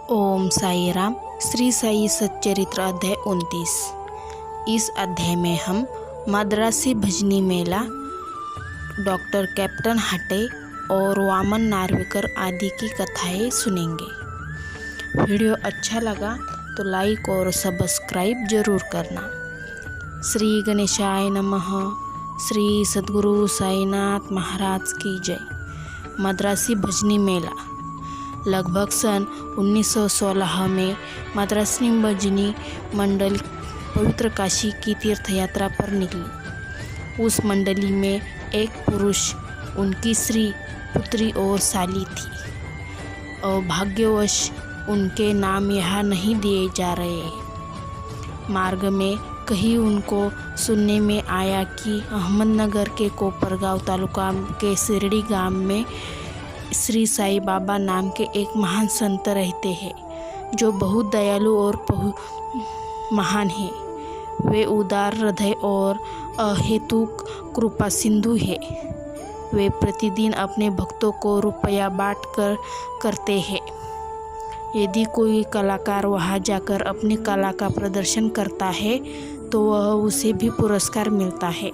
ओम साई राम। श्री साई सच्चरित्र अध्याय 29। इस अध्याय में हम मद्रासी भजनी मेला, डॉक्टर कैप्टन हाटे और वामन नार्वेकर आदि की कथाएं सुनेंगे। वीडियो अच्छा लगा तो लाइक और सब्सक्राइब जरूर करना। श्री गणेशाय नमः। श्री सद्गुरु साईनाथ महाराज की जय। मद्रासी भजनी मेला लगभग सन 1916 में मद्रासी भजनी मंडल पवित्र काशी की तीर्थ यात्रा पर निकली। उस मंडली में एक पुरुष, उनकी स्त्री, पुत्री और साली थी। और भाग्यवश उनके नाम यहाँ नहीं दिए जा रहे। मार्ग में कहीं उनको सुनने में आया कि अहमदनगर के कोपरगांव तालुका के सिरडी गांव में श्री साई बाबा नाम के एक महान संत रहते हैं, जो बहुत दयालु और महान हैं। वे उदार हृदय और अहेतुक कृपा सिंधु है। वे प्रतिदिन अपने भक्तों को रुपया बांट कर करते हैं। यदि कोई कलाकार वहां जाकर अपनी कला का प्रदर्शन करता है तो वह उसे भी पुरस्कार मिलता है।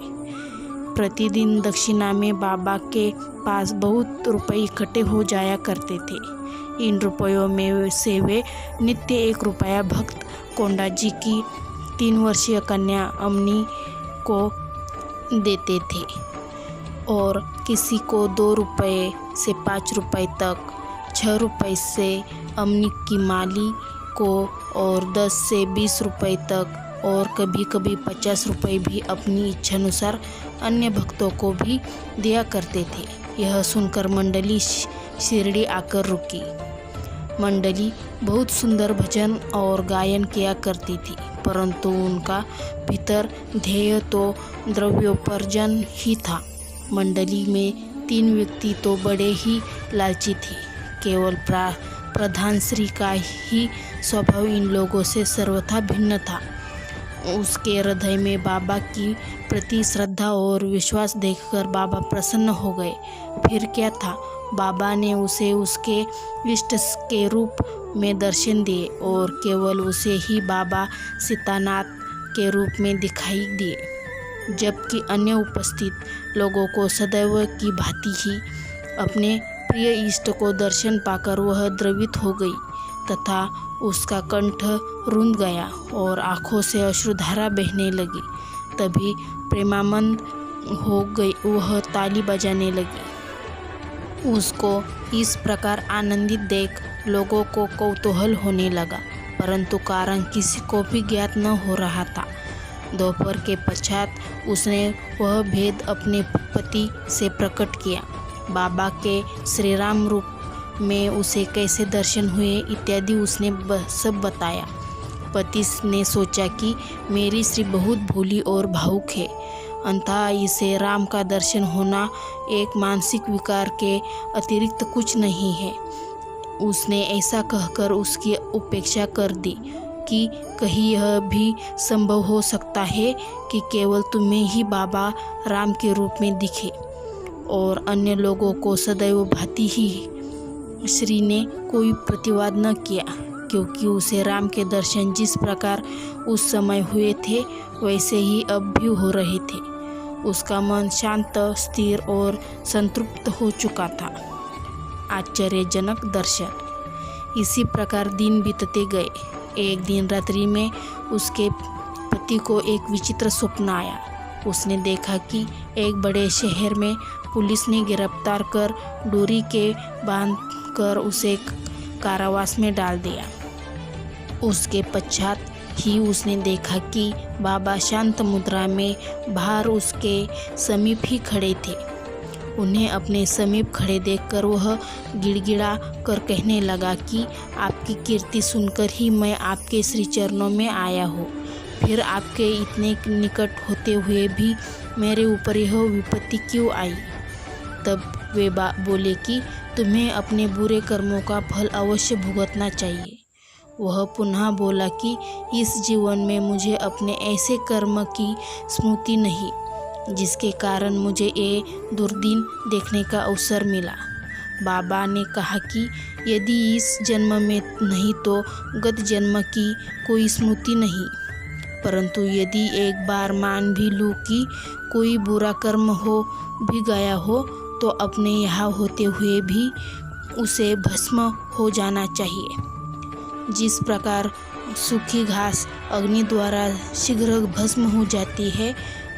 प्रतिदिन दक्षिणा में बाबा के पास बहुत रुपए इकट्ठे हो जाया करते थे। इन रुपयों में से वे नित्य 1 रुपया भक्त कोंडा जी की 3 वर्षीय कन्या अमनी को देते थे और किसी को 2 रुपये से 5 रुपये तक, 6 रुपये से अमनी की माली को और 10 से 20 रुपये तक और कभी कभी 50 रुपये भी अपनी इच्छानुसार अन्य भक्तों को भी दिया करते थे। यह सुनकर मंडली शिरडी आकर रुकी। मंडली बहुत सुंदर भजन और गायन किया करती थी, परंतु उनका भीतर ध्येय तो द्रव्योपार्जन ही था। मंडली में 3 व्यक्ति तो बड़े ही लालची थे। केवल प्रधान श्री का ही स्वभाव इन लोगों से सर्वथा भिन्न था। उसके हृदय में बाबा की प्रति श्रद्धा और विश्वास देखकर बाबा प्रसन्न हो गए। फिर क्या था, बाबा ने उसे उसके इष्ट के रूप में दर्शन दिए और केवल उसे ही बाबा सीतानाथ के रूप में दिखाई दिए, जबकि अन्य उपस्थित लोगों को सदैव की भांति ही अपने प्रिय इष्ट को दर्शन पाकर वह द्रवित हो गई तथा उसका कंठ रुंध गया और आँखों से अश्रुधारा बहने लगी। तभी प्रेमानंद हो गई, वह ताली बजाने लगी। उसको इस प्रकार आनंदित देख लोगों को कौतूहल होने लगा, परंतु कारण किसी को भी ज्ञात न हो रहा था। दोपहर के पश्चात उसने वह भेद अपने पति से प्रकट किया। बाबा के श्रीराम रूप में उसे कैसे दर्शन हुए इत्यादि उसने सब बताया। पति ने सोचा कि मेरी स्त्री बहुत भोली और भावुक है, अतः इसे राम का दर्शन होना एक मानसिक विकार के अतिरिक्त कुछ नहीं है। उसने ऐसा कहकर उसकी उपेक्षा कर दी कि कहीं यह भी संभव हो सकता है कि केवल तुम्हें ही बाबा राम के रूप में दिखे और अन्य लोगों को सदैव भांति ही। श्री ने कोई प्रतिवाद न किया, क्योंकि उसे राम के दर्शन जिस प्रकार उस समय हुए थे वैसे ही अब भी हो रहे थे। उसका मन शांत, स्थिर और संतृप्त हो चुका था। आश्चर्यजनक दर्शन। इसी प्रकार दिन बीतते गए। एक दिन रात्रि में उसके पति को एक विचित्र स्वप्न आया। उसने देखा कि एक बड़े शहर में पुलिस ने गिरफ्तार कर डोरी के बांध कर उसे कारावास में डाल दिया। उसके पश्चात ही उसने देखा कि बाबा शांत मुद्रा में बाहर उसके समीप ही खड़े थे। उन्हें अपने समीप खड़े देखकर वह गिड़गिड़ा कर कहने लगा कि आपकी कीर्ति सुनकर ही मैं आपके श्री चरणों में आया हूँ। फिर आपके इतने निकट होते हुए भी मेरे ऊपर यह विपत्ति क्यों आई? तब वे बोले कि तुम्हें अपने बुरे कर्मों का फल अवश्य भुगतना चाहिए। वह पुनः बोला कि इस जीवन में मुझे अपने ऐसे कर्म की स्मृति नहीं, जिसके कारण मुझे ये दुर्दिन देखने का अवसर मिला। बाबा ने कहा कि यदि इस जन्म में नहीं तो गत जन्म की कोई स्मृति नहीं, परंतु यदि एक बार मान भी लूँ कि कोई बुरा कर्म हो भी गया हो तो अपने यहाँ होते हुए भी उसे भस्म हो जाना चाहिए। जिस प्रकार सूखी घास अग्नि द्वारा शीघ्र भस्म हो जाती है।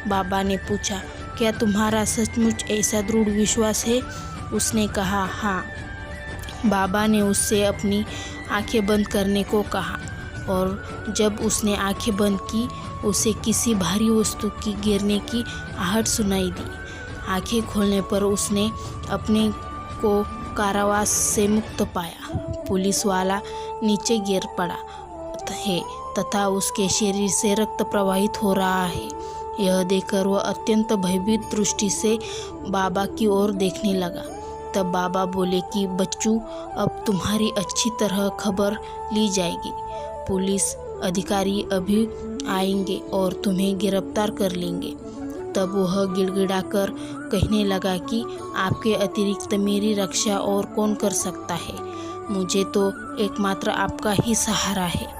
बाबा ने पूछा, क्या तुम्हारा सचमुच ऐसा दृढ़ विश्वास है? उसने कहा, हाँ। बाबा ने उससे अपनी आंखें बंद करने को कहा और जब उसने आंखें बंद की उसे किसी भारी वस्तु की गिरने की आहट सुनाई दी। आंखें खोलने पर उसने अपने को कारावास से मुक्त पाया। पुलिस वाला नीचे गिर पड़ा है तथा उसके शरीर से रक्त प्रवाहित हो रहा है। यह देखकर वह अत्यंत भयभीत दृष्टि से बाबा की ओर देखने लगा। तब बाबा बोले कि बच्चू, अब तुम्हारी अच्छी तरह खबर ली जाएगी। पुलिस अधिकारी अभी आएंगे और तुम्हें गिरफ्तार कर लेंगे। तब वह गिड़गिड़ाकर कहने लगा कि आपके अतिरिक्त मेरी रक्षा और कौन कर सकता है? मुझे तो एकमात्र आपका ही सहारा है।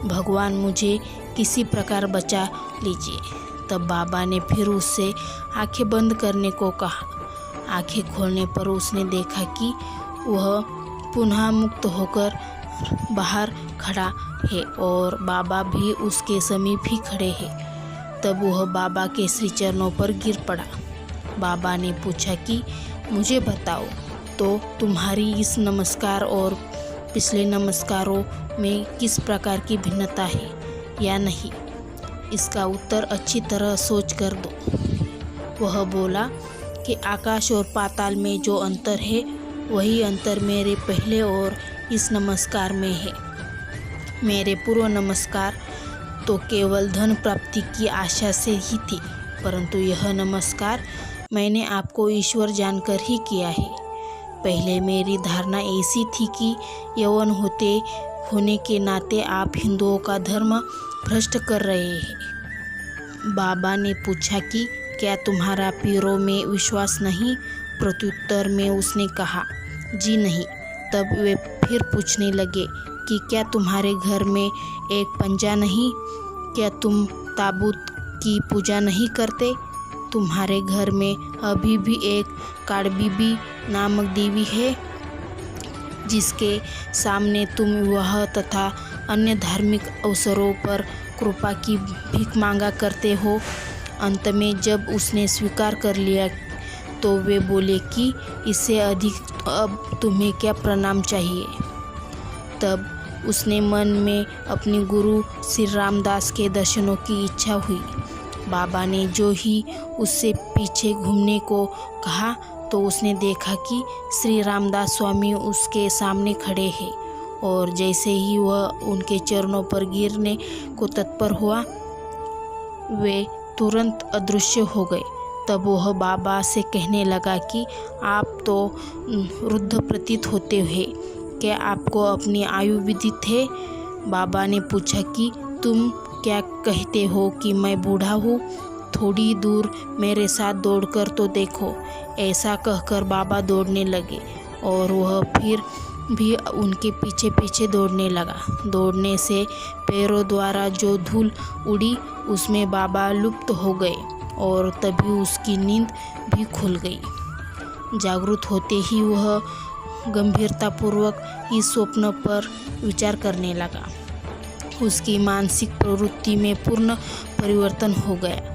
भगवान मुझे किसी प्रकार बचा लीजिए। तब बाबा ने फिर उससे आंखें बंद करने को कहा। आंखें खोलने पर उसने देखा कि वह पुनः मुक्त होकर बाहर खड़ा है और बाबा भी उसके समीप ही खड़े हैं। तब वह बाबा के श्री चरणों पर गिर पड़ा। बाबा ने पूछा कि मुझे बताओ तो तुम्हारी इस नमस्कार और पिछले नमस्कारों में किस प्रकार की भिन्नता है या नहीं? इसका उत्तर अच्छी तरह सोच कर दो। वह बोला कि आकाश और पाताल में जो अंतर है वही अंतर मेरे पहले और इस नमस्कार में है। मेरे पूर्व नमस्कार तो केवल धन प्राप्ति की आशा से ही थी, परंतु यह नमस्कार मैंने आपको ईश्वर जानकर ही किया है। पहले मेरी धारणा ऐसी थी कि यौवन होने के नाते आप हिंदुओं का धर्म भ्रष्ट कर रहे हैं। बाबा ने पूछा कि क्या तुम्हारा पीरों में विश्वास नहीं? प्रत्युत्तर में उसने कहा, जी नहीं। तब वे फिर पूछने लगे कि क्या तुम्हारे घर में एक पंजा नहीं? क्या तुम ताबूत की पूजा नहीं करते? तुम्हारे घर में अभी भी एक काड़बीबी नामक देवी है जिसके सामने तुम विवाह तथा अन्य धार्मिक अवसरों पर कृपा की भीख मांगा करते हो। अंत में जब उसने स्वीकार कर लिया तो वे बोले कि इससे अधिक अब तुम्हें क्या प्रणाम चाहिए। तब उसने मन में अपने गुरु श्री रामदास के दर्शनों की इच्छा हुई। बाबा ने जो ही उससे पीछे घूमने को कहा तो उसने देखा कि श्री रामदास स्वामी उसके सामने खड़े हैं और जैसे ही वह उनके चरणों पर गिरने को तत्पर हुआ वे तुरंत अदृश्य हो गए। तब वह बाबा से कहने लगा कि आप तो वृद्ध प्रतीत होते हैं, क्या आपको अपनी आयु विदित है? बाबा ने पूछा कि तुम क्या कहते हो कि मैं बूढ़ा हूँ? थोड़ी दूर मेरे साथ दौड़कर तो देखो। ऐसा कहकर बाबा दौड़ने लगे और वह फिर भी उनके पीछे पीछे दौड़ने लगा। दौड़ने से पैरों द्वारा जो धूल उड़ी उसमें बाबा लुप्त हो गए और तभी उसकी नींद भी खुल गई। जागृत होते ही वह गंभीरतापूर्वक इस स्वप्न पर विचार करने लगा। उसकी मानसिक प्रवृत्ति में पूर्ण परिवर्तन हो गया।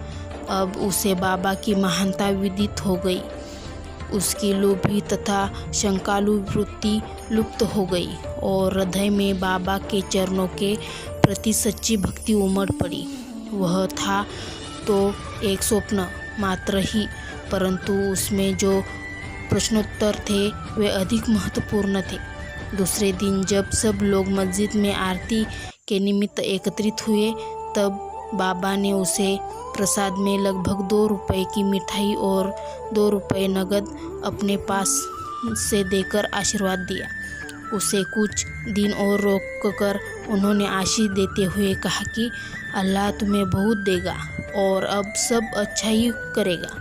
अब उसे बाबा की महानता विदित हो गई। उसकी लोभी तथा शंकालु वृत्ति लुप्त हो गई और हृदय में बाबा के चरणों के प्रति सच्ची भक्ति उमड़ पड़ी। वह था तो एक स्वप्न मात्र ही, परंतु उसमें जो प्रश्नोत्तर थे वे अधिक महत्वपूर्ण थे। दूसरे दिन जब सब लोग मस्जिद में आरती के निमित्त एकत्रित हुए तब बाबा ने उसे प्रसाद में लगभग 2 रुपए की मिठाई और 2 रुपए नगद अपने पास से देकर आशीर्वाद दिया। उसे कुछ दिन और रोककर उन्होंने आशीष देते हुए कहा कि अल्लाह तुम्हें बहुत देगा और अब सब अच्छा ही करेगा।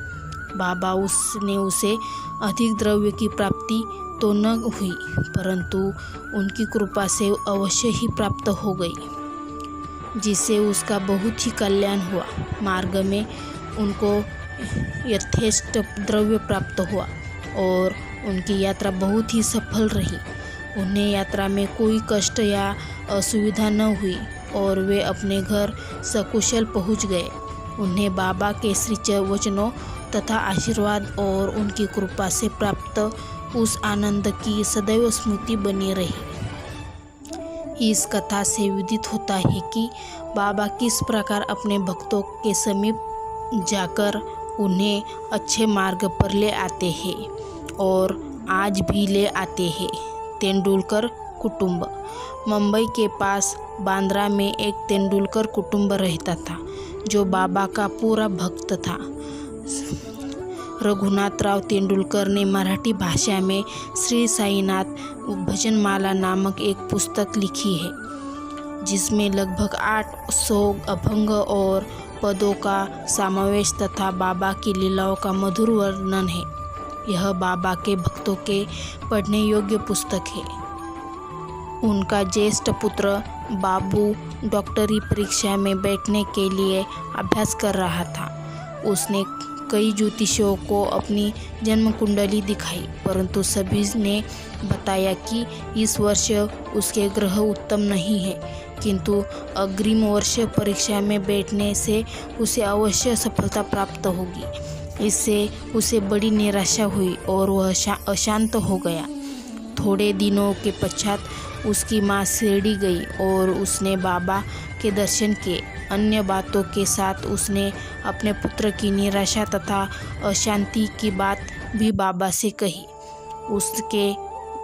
बाबा उसने उसे अधिक द्रव्य की प्राप्ति तो न हुई, परंतु उनकी कृपा से अवश्य ही प्राप्त हो गई, जिससे उसका बहुत ही कल्याण हुआ। मार्ग में उनको यथेष्ट द्रव्य प्राप्त हुआ और उनकी यात्रा बहुत ही सफल रही। उन्हें यात्रा में कोई कष्ट या असुविधा न हुई और वे अपने घर सकुशल पहुंच गए। उन्हें बाबा के श्री वचनों तथा आशीर्वाद और उनकी कृपा से प्राप्त उस आनंद की सदैव स्मृति बनी रही। इस कथा से विदित होता है कि बाबा किस प्रकार अपने भक्तों के समीप जाकर उन्हें अच्छे मार्ग पर ले आते हैं और आज भी ले आते हैं। तेंदुलकर कुटुंब। मुंबई के पास बांद्रा में एक तेंदुलकर कुटुंब रहता था जो बाबा का पूरा भक्त था। रघुनाथराव तेंदुलकर ने मराठी भाषा में श्री साईनाथ भजनमाला नामक एक पुस्तक लिखी है, जिसमें लगभग 800 अभंग और पदों का समावेश तथा बाबा की लीलाओं का मधुर वर्णन है। यह बाबा के भक्तों के पढ़ने योग्य पुस्तक है। उनका ज्येष्ठ पुत्र बाबू डॉक्टरी परीक्षा में बैठने के लिए अभ्यास कर रहा था। उसने कई ज्योतिषियों को अपनी जन्म कुंडली दिखाई, परंतु सभी ने बताया कि इस वर्ष उसके ग्रह उत्तम नहीं है, किंतु अग्रिम वर्ष परीक्षा में बैठने से उसे अवश्य सफलता प्राप्त होगी। इससे उसे बड़ी निराशा हुई और वह अशांत हो गया। थोड़े दिनों के पश्चात उसकी माँ शिरडी गई और उसने बाबा के दर्शन किए। अन्य बातों के साथ उसने अपने पुत्र की निराशा तथा अशांति की बात भी बाबा से कही। उसके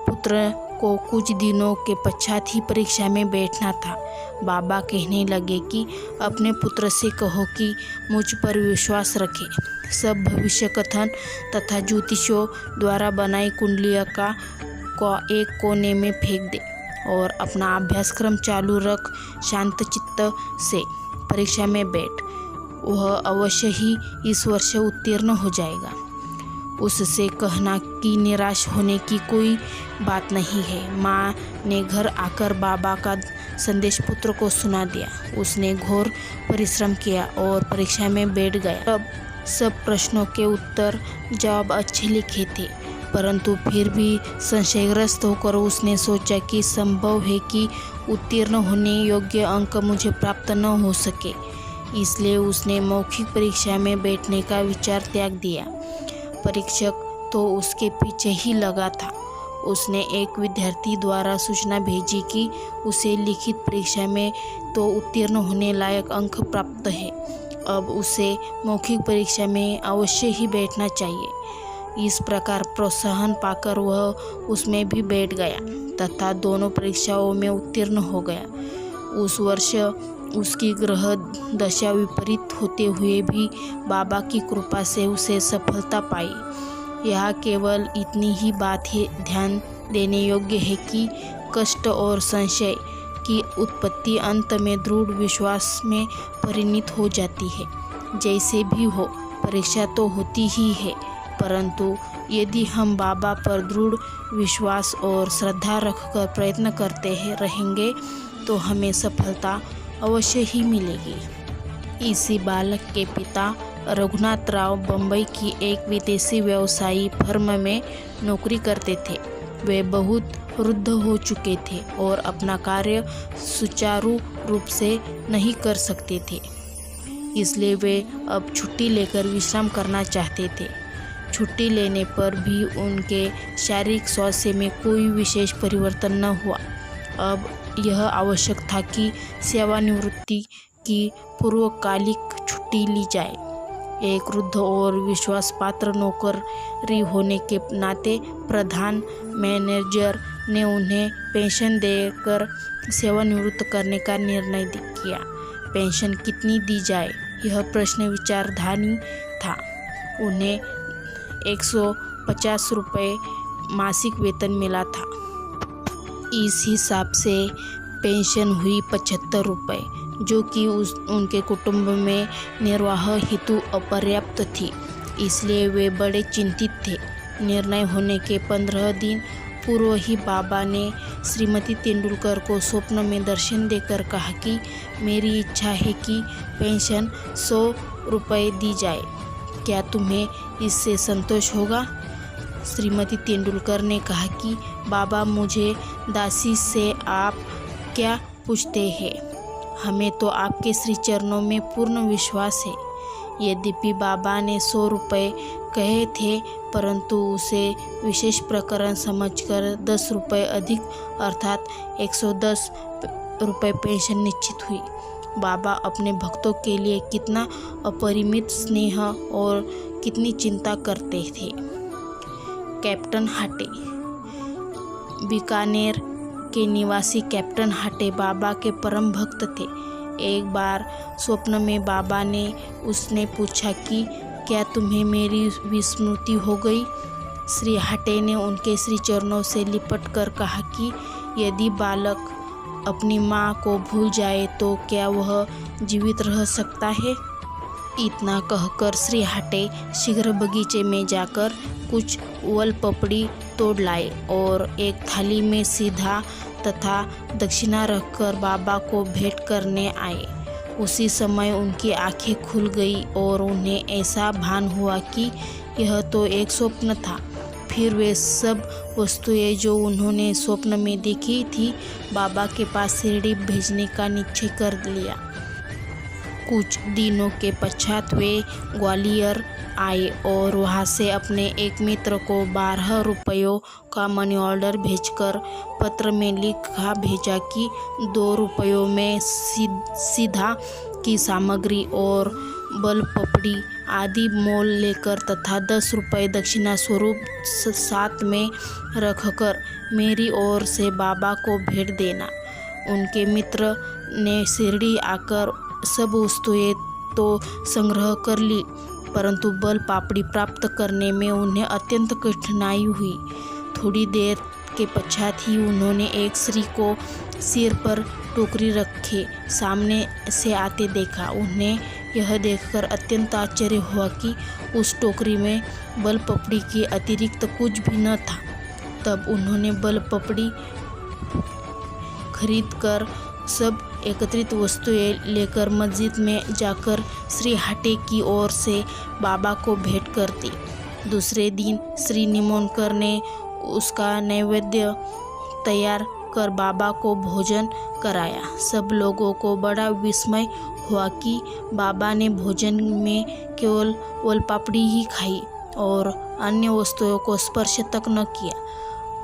पुत्र को कुछ दिनों के पश्चात ही परीक्षा में बैठना था। बाबा कहने लगे कि अपने पुत्र से कहो कि मुझ पर विश्वास रखे, सब भविष्य कथन तथा ज्योतिषियों द्वारा बनाई कुंडलियों का एक कोने में फेंक दे और अपना अभ्यासक्रम चालू रख शांत चित्त से परीक्षा में बैठ। वह अवश्य ही इस वर्ष उत्तीर्ण हो जाएगा। उससे कहना कि निराश होने की कोई बात नहीं है। माँ ने घर आकर बाबा का संदेश पुत्र को सुना दिया। उसने घोर परिश्रम किया और परीक्षा में बैठ गया। अब सब प्रश्नों के उत्तर जवाब अच्छे लिखे थे, परंतु फिर भी संशयग्रस्त होकर उसने सोचा कि संभव है कि उत्तीर्ण होने योग्य अंक मुझे प्राप्त न हो सके। इसलिए उसने मौखिक परीक्षा में बैठने का विचार त्याग दिया। परीक्षक तो उसके पीछे ही लगा था। उसने एक विद्यार्थी द्वारा सूचना भेजी कि उसे लिखित परीक्षा में तो उत्तीर्ण होने लायक अंक प्राप्त है, अब उसे मौखिक परीक्षा में अवश्य ही बैठना चाहिए। इस प्रकार प्रोत्साहन पाकर वह उसमें भी बैठ गया तथा दोनों परीक्षाओं में उत्तीर्ण हो गया। उस वर्ष उसकी ग्रह दशा विपरीत होते हुए भी बाबा की कृपा से उसे सफलता पाई। यह केवल इतनी ही बात है ध्यान देने योग्य है कि कष्ट और संशय की उत्पत्ति अंत में दृढ़ विश्वास में परिणित हो जाती है। जैसे भी हो, परीक्षा तो होती ही है, परंतु यदि हम बाबा पर दृढ़ विश्वास और श्रद्धा रखकर प्रयत्न करते रहेंगे तो हमें सफलता अवश्य ही मिलेगी। इसी बालक के पिता रघुनाथराव बम्बई की एक विदेशी व्यवसायी फर्म में नौकरी करते थे। वे बहुत वृद्ध हो चुके थे और अपना कार्य सुचारू रूप से नहीं कर सकते थे, इसलिए वे अब छुट्टी लेकर विश्राम करना चाहते थे। छुट्टी लेने पर भी उनके शारीरिक स्वास्थ्य में कोई विशेष परिवर्तन न हुआ। अब यह आवश्यक था कि सेवानिवृत्ति की पूर्वकालिक छुट्टी ली जाए। एक वृद्ध और विश्वासपात्र नौकरी होने के नाते प्रधान मैनेजर ने उन्हें पेंशन देकर सेवानिवृत्त करने का निर्णय किया। पेंशन कितनी दी जाए, यह प्रश्न विचारधानी था। उन्हें 150 रुपये मासिक वेतन मिला था। इस हिसाब से पेंशन हुई 75 रुपये, जो कि उनके कुटुंब में निर्वाह हेतु अपर्याप्त थी। इसलिए वे बड़े चिंतित थे। निर्णय होने के 15 दिन पूर्व ही बाबा ने श्रीमती तेंदुलकर को स्वप्न में दर्शन देकर कहा कि मेरी इच्छा है कि पेंशन 100 रुपये दी जाए, क्या तुम्हें इससे संतोष होगा? श्रीमती तेंदुलकर ने कहा कि बाबा, मुझे दासी से आप क्या पूछते हैं, हमें तो आपके श्री चरणों में पूर्ण विश्वास है। यद्यपि बाबा ने 100 रुपये कहे थे, परंतु उसे विशेष प्रकरण समझकर 10 रुपये अधिक अर्थात 110 रुपये पेंशन निश्चित हुई। बाबा अपने भक्तों के लिए कितना अपरिमित स्नेह और कितनी चिंता करते थे। कैप्टन हाटे। बीकानेर के निवासी कैप्टन हाटे बाबा के परम भक्त थे। एक बार स्वप्न में बाबा ने उसने पूछा कि क्या तुम्हें मेरी विस्मृति हो गई? श्री हाटे ने उनके श्री चरणों से लिपट कर कहा कि यदि बालक अपनी माँ को भूल जाए तो क्या वह जीवित रह सकता है? इतना कहकर श्री हाटे शीघ्र बगीचे में जाकर कुछ वल पपड़ी तोड़ लाए और एक थाली में सीधा तथा दक्षिणा रखकर बाबा को भेंट करने आए। उसी समय उनकी आंखें खुल गई और उन्हें ऐसा भान हुआ कि यह तो एक स्वप्न था। फिर वे सब वस्तुएं जो उन्होंने स्वप्न में देखी थी बाबा के पास शिरडी भेजने का निश्चय कर लिया। कुछ दिनों के पश्चात वे ग्वालियर आए और वहां से अपने एक मित्र को 12 रुपयों का मनी ऑर्डर भेजकर पत्र में लिखा भेजा कि 2 रुपयों में सीधा की सामग्री और बल पपड़ी आदि मोल लेकर तथा 10 रुपये दक्षिणा स्वरूप साथ में रखकर मेरी ओर से बाबा को भेंट देना। उनके मित्र ने शिरडी आकर सब वस्तुएं तो संग्रह कर ली, परंतु बल पापड़ी प्राप्त करने में उन्हें अत्यंत कठिनाई हुई। थोड़ी देर के पश्चात ही उन्होंने एक स्त्री को सिर पर टोकरी रखे सामने से आते देखा। उन्हें यह देखकर अत्यंत आश्चर्य हुआ कि उस टोकरी में बल पपड़ी के अतिरिक्त कुछ भी न था। तब उन्होंने बल पपड़ी खरीदकर सब एकत्रित वस्तुएं लेकर मस्जिद में जाकर श्री हाटे की ओर से बाबा को भेंट कर दी। दूसरे दिन श्री निमोनकर ने उसका नैवेद्य तैयार कर बाबा को भोजन कराया। सब लोगों को बड़ा विस्मय हुआ कि बाबा ने भोजन में केवल वलपापड़ी ही खाई और अन्य वस्तुओं को स्पर्श तक न किया।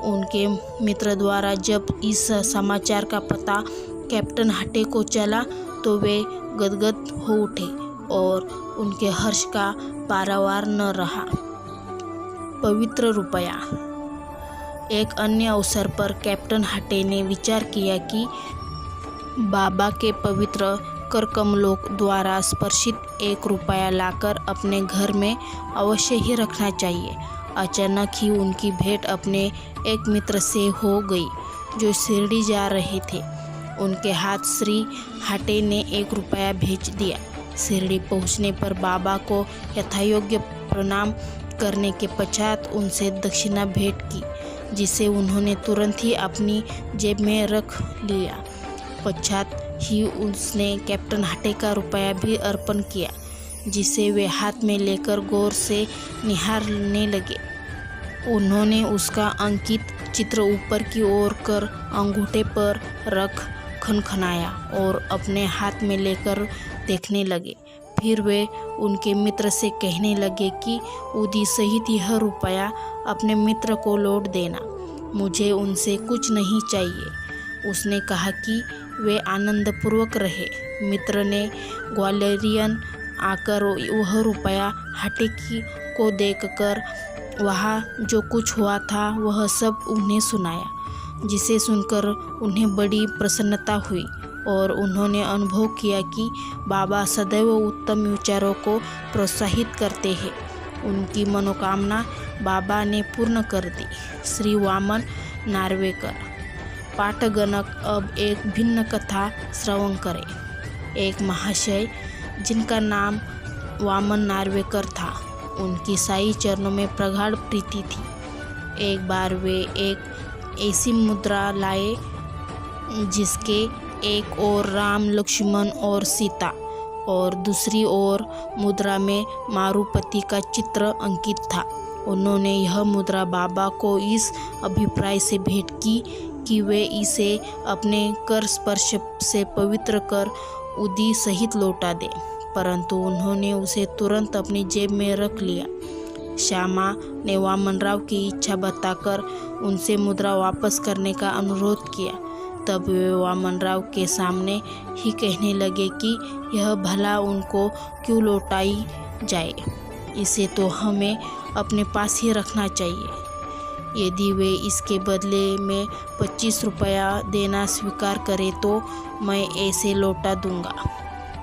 उनके मित्र द्वारा जब इस समाचार का पता कैप्टन हाटे को चला तो वे गदगद हो उठे और उनके हर्ष का पारावार न रहा। पवित्र रुपया। एक अन्य अवसर पर कैप्टन हाटे ने विचार किया कि बाबा के पवित्र करकमलों द्वारा स्पर्शित 1 रुपया लाकर अपने घर में अवश्य ही रखना चाहिए। अचानक ही उनकी भेंट अपने एक मित्र से हो गई जो शिरडी जा रहे थे। उनके हाथ श्री हाटे ने 1 रुपया भेज दिया। शिरडी पहुंचने पर बाबा को यथायोग्य प्रणाम करने के पश्चात उनसे दक्षिणा भेंट की, जिसे उन्होंने तुरंत ही अपनी जेब में रख लिया। पश्चात ही उसने कैप्टन हाटे का रुपया भी अर्पण किया, जिसे वे हाथ में लेकर गौर से निहारने लगे। उन्होंने उसका अंकित चित्र ऊपर की ओर कर अंगूठे पर रख खनखनाया और अपने हाथ में लेकर देखने लगे। फिर वे उनके मित्र से कहने लगे कि उदी सहित यह रुपया अपने मित्र को लौट देना, मुझे उनसे कुछ नहीं चाहिए। उसने कहा कि वे आनंदपूर्वक रहे। मित्र ने ग्वालियरियन आकर वह रुपया हाटे को देखकर वहाँ जो कुछ हुआ था वह सब उन्हें सुनाया, जिसे सुनकर उन्हें बड़ी प्रसन्नता हुई और उन्होंने अनुभव किया कि बाबा सदैव उत्तम विचारों को प्रोत्साहित करते हैं। उनकी मनोकामना बाबा ने पूर्ण कर दी। श्री वामन नार्वेकर। पाठगणक अब एक भिन्न कथा श्रवण करें। एक महाशय जिनका नाम वामन नार्वेकर था, उनकी साईं चरणों में प्रगाढ़ प्रीति थी। एक बार वे एक ऐसी मुद्रा लाए जिसके एक ओर राम, लक्ष्मण और सीता और दूसरी ओर मुद्रा में मारुपति का चित्र अंकित था। उन्होंने यह मुद्रा बाबा को इस अभिप्राय से भेंट की कि वे इसे अपने कर स्पर्श से पवित्र कर उदी सहित लौटा दे, परंतु उन्होंने उसे तुरंत अपनी जेब में रख लिया। श्यामा ने वामनराव की इच्छा बताकर उनसे मुद्रा वापस करने का अनुरोध किया। तब वे वामनराव के सामने ही कहने लगे कि यह भला उनको क्यों लौटाई जाए, इसे तो हमें अपने पास ही रखना चाहिए। यदि वे इसके बदले में 25 रुपया देना स्वीकार करें तो मैं ऐसे लौटा दूंगा।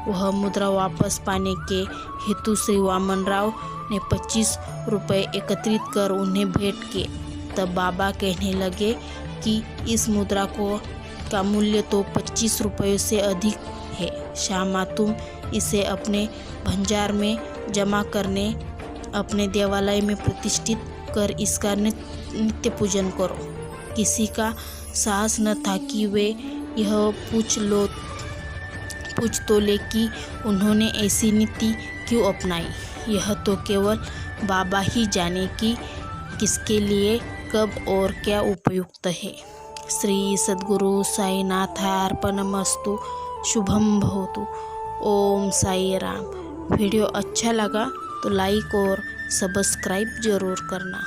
वह मुद्रा वापस पाने के हेतु श्री वामनराव ने 25 रुपये एकत्रित कर उन्हें भेंट किए। तब बाबा कहने लगे कि इस मुद्रा का मूल्य तो 25 रुपयों से अधिक है। श्यामा, तुम इसे अपने भंडार में जमा करने अपने देवालय में प्रतिष्ठित कर इसका नित्य पूजन करो। किसी का साहस न था कि वे यह पूछ तो ले कि उन्होंने ऐसी नीति क्यों अपनाई। यह तो केवल बाबा ही जाने कि किसके लिए कब और क्या उपयुक्त है। श्री सद्गुरु साईनाथार्पणमस्तु। शुभम भवतु। ओम साई राम। वीडियो अच्छा लगा तो लाइक और सब्सक्राइब जरूर करना।